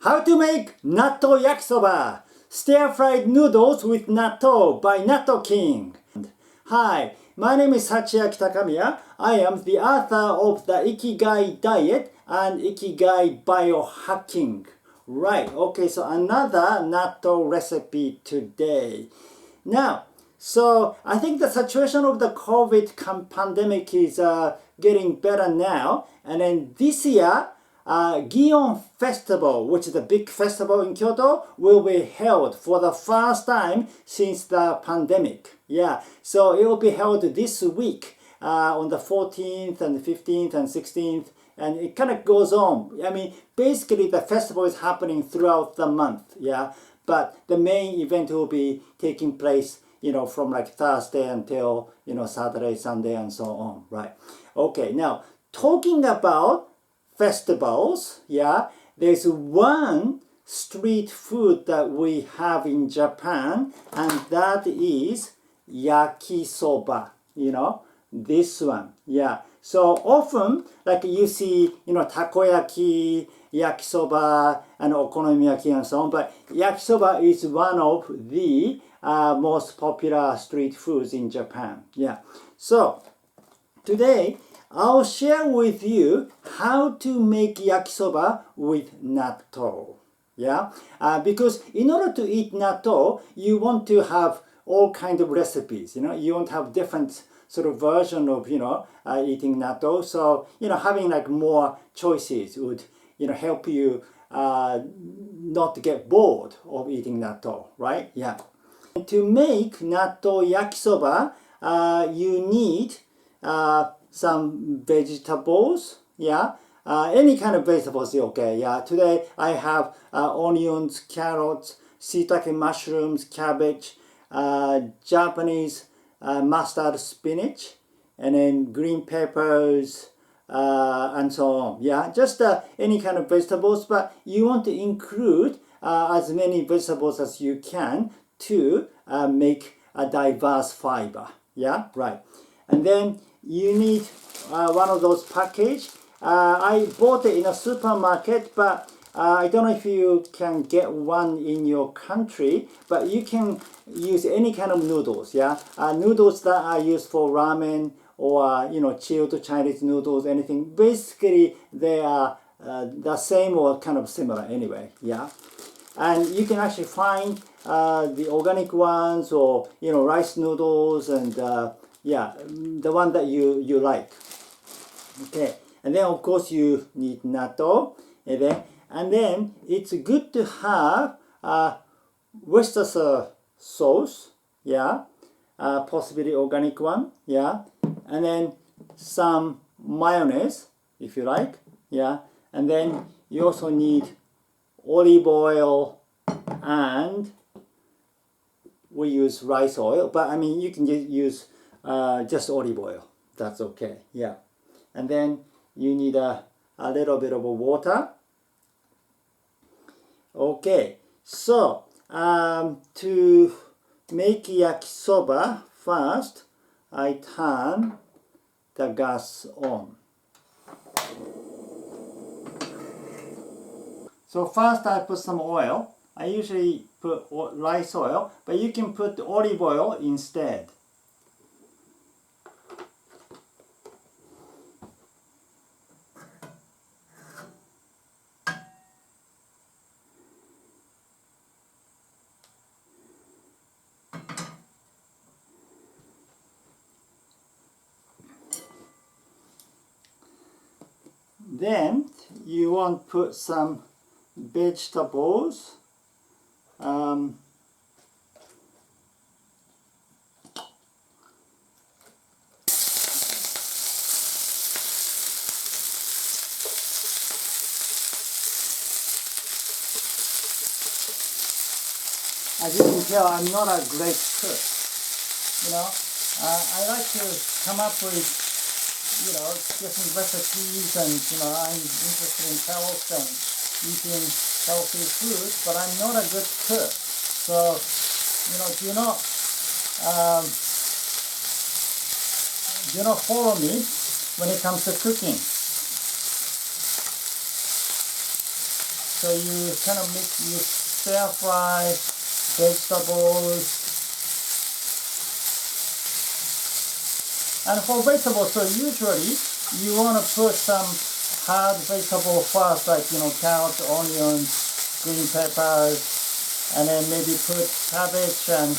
How to make Natto Yakisoba, stir-fried noodles with natto by Natto King. Hi, my name is Sachiaki Takamiya. I am the author of the Ikigai diet and Ikigai biohacking. Right, okay, so another natto recipe today. Now, so I think the situation of the COVID pandemic is getting better now. And then this year, Gion Festival, which is the big festival in Kyoto, will be held for the first time since the pandemic. Yeah, so it will be held this week on the 14th and 15th and 16th, and it kind of goes on. I mean, basically the festival is happening throughout the month, yeah, but the main event will be taking place, you know, from like Thursday until, you know, Saturday, Sunday, and so on, right? Okay, now talking about festivals, yeah, there's one street food that we have in Japan, and that is yakisoba, you know, this one, yeah. So often, like you see, you know, takoyaki, yakisoba, and okonomiyaki and so on, but yakisoba is one of the most popular street foods in Japan, yeah. So today, I'll share with you how to make yakisoba with natto. Yeah, because in order to eat natto, you want to have all kind of recipes. You know, you want to have different sort of version of, you know, eating natto. So, you know, having like more choices would, you know, help you not to get bored of eating natto, right? Yeah. To make natto yakisoba, you need some vegetables, yeah, any kind of vegetables is okay, yeah. Today I have onions, carrots, shiitake mushrooms, cabbage, Japanese mustard spinach, and then green peppers, and so on, yeah. Just any kind of vegetables, but you want to include as many vegetables as you can to make a diverse fiber, yeah, right. And then you need one of those package. I bought it in a supermarket, but I don't know if you can get one in your country, but you can use any kind of noodles, yeah? Noodles that are used for ramen or, you know, chilled Chinese noodles, anything. Basically, they are the same or kind of similar anyway, yeah? And you can actually find the organic ones or, you know, rice noodles and yeah, the one that you like. Okay, and then of course you need natto, and then it's good to have Worcestershire sauce, yeah, possibly organic one, yeah, and then some mayonnaise if you like, yeah, and then you also need olive oil, and we use rice oil, but I mean you can use just olive oil, that's okay, yeah. And then you need a little bit of water. Okay, so to make yakisoba, first I turn the gas on. So first I put some oil. I usually put rice oil, but you can put olive oil instead. Then you want to put some vegetables. As you can tell, I'm not a great cook. You know, I like to come up with, you know, different recipes, and you know, I'm interested in health and eating healthy food, but I'm not a good cook. So, you know, do not follow me when it comes to cooking. So you kind of you stir fry vegetables. And for vegetables, so usually you want to put some hard vegetable first, like carrots, onions, green peppers, and then maybe put cabbage and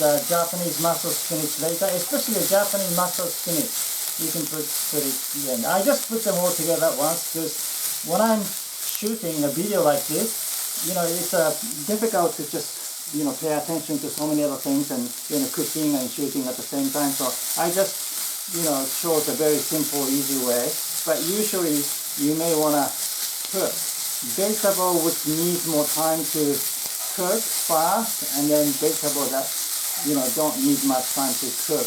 the Japanese muscle spinach later, especially Japanese muscle spinach. You can put it in. I just put them all together at once because when I'm shooting a video like this, it's difficult to just pay attention to so many other things and cooking and shooting at the same time. So I just chose a very simple, easy way. But usually you may want to put vegetable which needs more time to cook fast, and then vegetable that don't need much time to cook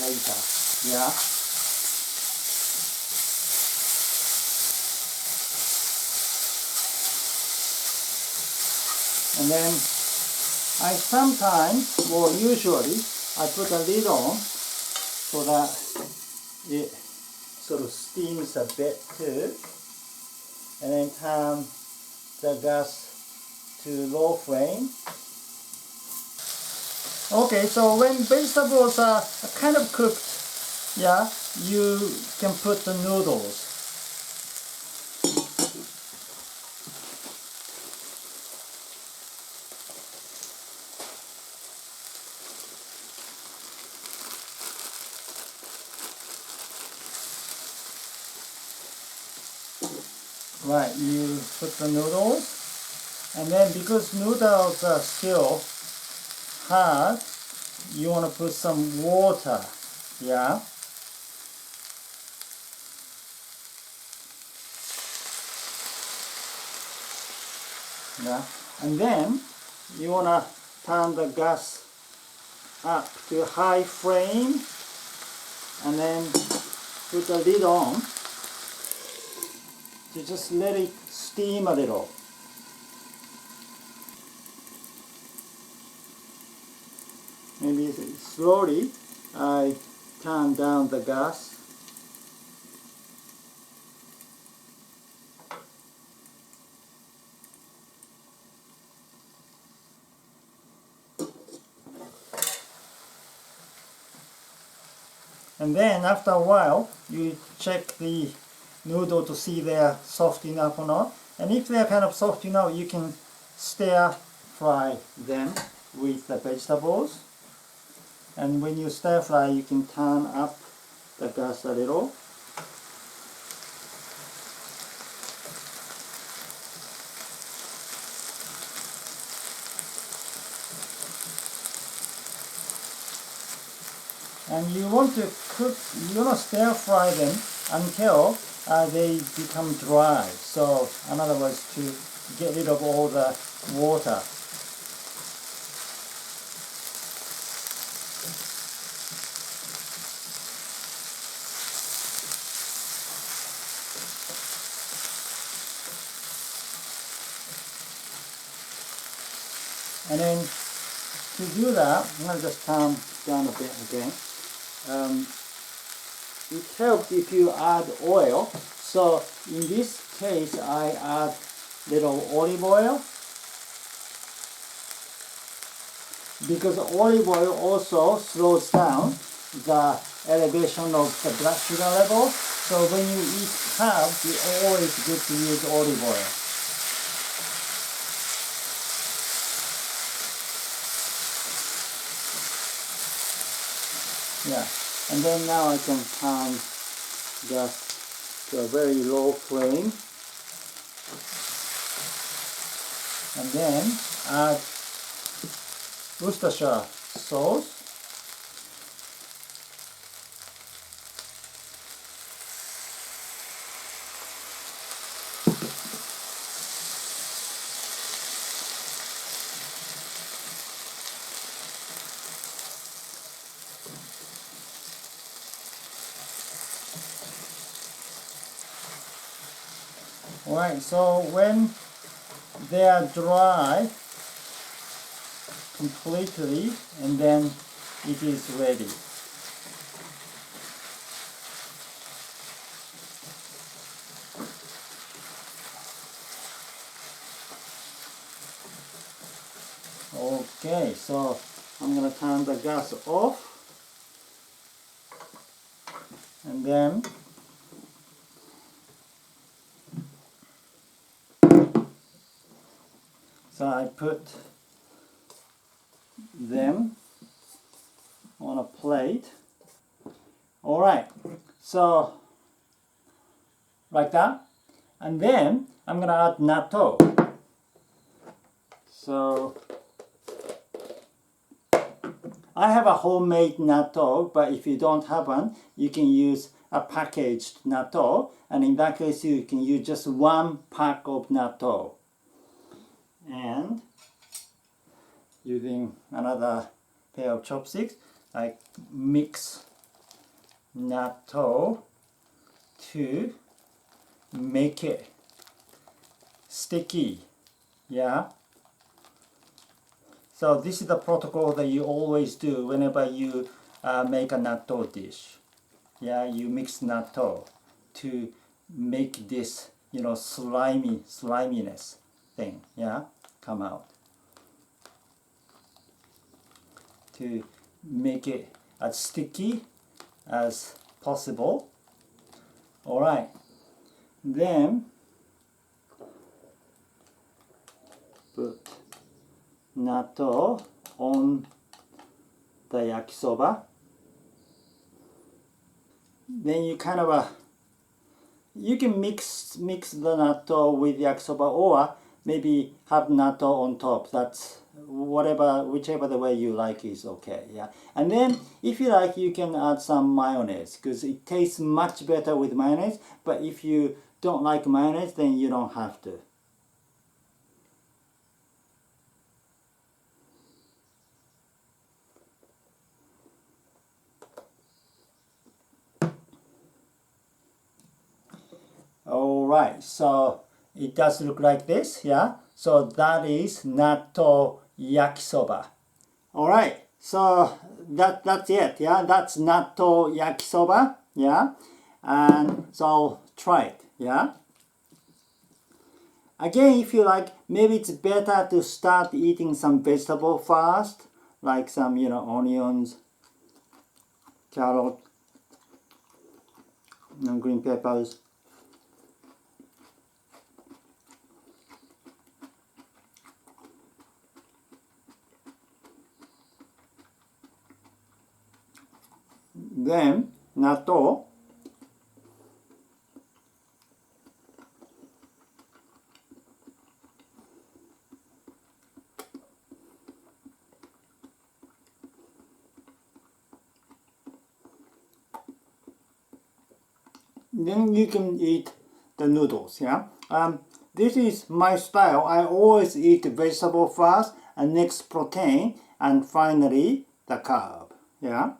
later. Yeah. And then I sometimes, or usually, I put a lid on so that it sort of steams a bit too, and then turn the gas to low flame. Okay, so when vegetables are kind of cooked, yeah, you can put the noodles. Right, you put the noodles, and then because noodles are still hard, you want to put some water, yeah. Yeah, and then you want to turn the gas up to high flame, and then put the lid on to just let it steam a little. Maybe slowly I turn down the gas. And then after a while you check the noodle to see they're soft enough or not. And if they're kind of soft enough, you can stir fry them with the vegetables. And when you stir fry, you can turn up the gas a little. And you want to stir fry them until they become dry. So, in other words, to get rid of all the water. And then to do that, I'm going to just turn down a bit again. It helps if you add oil. So in this case, I add little olive oil, because olive oil also slows down the elevation of the blood sugar level. So when you eat carbs, it's always good to use olive oil. Yeah, and then now I can turn gas to a very low flame, and then add Worcestershire sauce. Alright, so when they are dry completely, and then it is ready. Okay, so I'm gonna turn the gas off, and then so I put them on a plate. All right, so like that, and then I'm gonna add natto. So I have a homemade natto, but if you don't have one, you can use a packaged natto, and in that case you can use just one pack of natto. And using another pair of chopsticks, I mix natto to make it sticky. Yeah. So this is the protocol that you always do whenever you make a natto dish. Yeah, you mix natto to make this, you know, sliminess thing, yeah, come out. To make it as sticky as possible. All right, then put natto on the yakisoba. Then you kind of you can mix the natto with yakisoba, or maybe have natto on top. That's whichever the way you like is okay. Yeah, and then if you like, you can add some mayonnaise because it tastes much better with mayonnaise. But if you don't like mayonnaise, then you don't have to. Alright, so it does look like this, yeah? So that is natto yakisoba. Alright, so that's it, yeah? That's natto yakisoba, yeah? And so try it, yeah? Again, if you like, maybe it's better to start eating some vegetable first, like some, you know, onions, carrot, and green peppers. Then natto. Then you can eat the noodles, yeah? This is my style. I always eat vegetable first, and next protein, and finally the carb, yeah?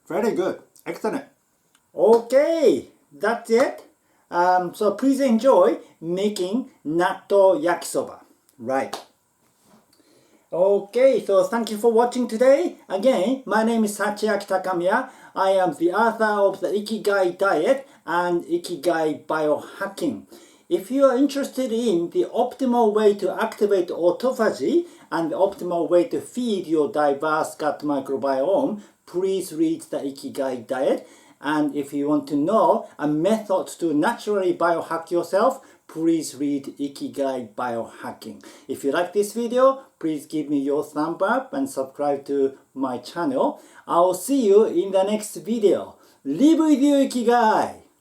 Very good. Excellent. Okay, that's it. So please enjoy making natto yakisoba. Right. Okay, so thank you for watching today. Again, my name is Sachiaki Takamiya. I am the author of the Ikigai diet and Ikigai biohacking. If you are interested in the optimal way to activate autophagy and the optimal way to feed your diverse gut microbiome, please read the Ikigai diet. And if you want to know a method to naturally biohack yourself, please read Ikigai Biohacking. If you like this video, please give me your thumb up and subscribe to my channel. I'll see you in the next video. Live with you, Ikigai!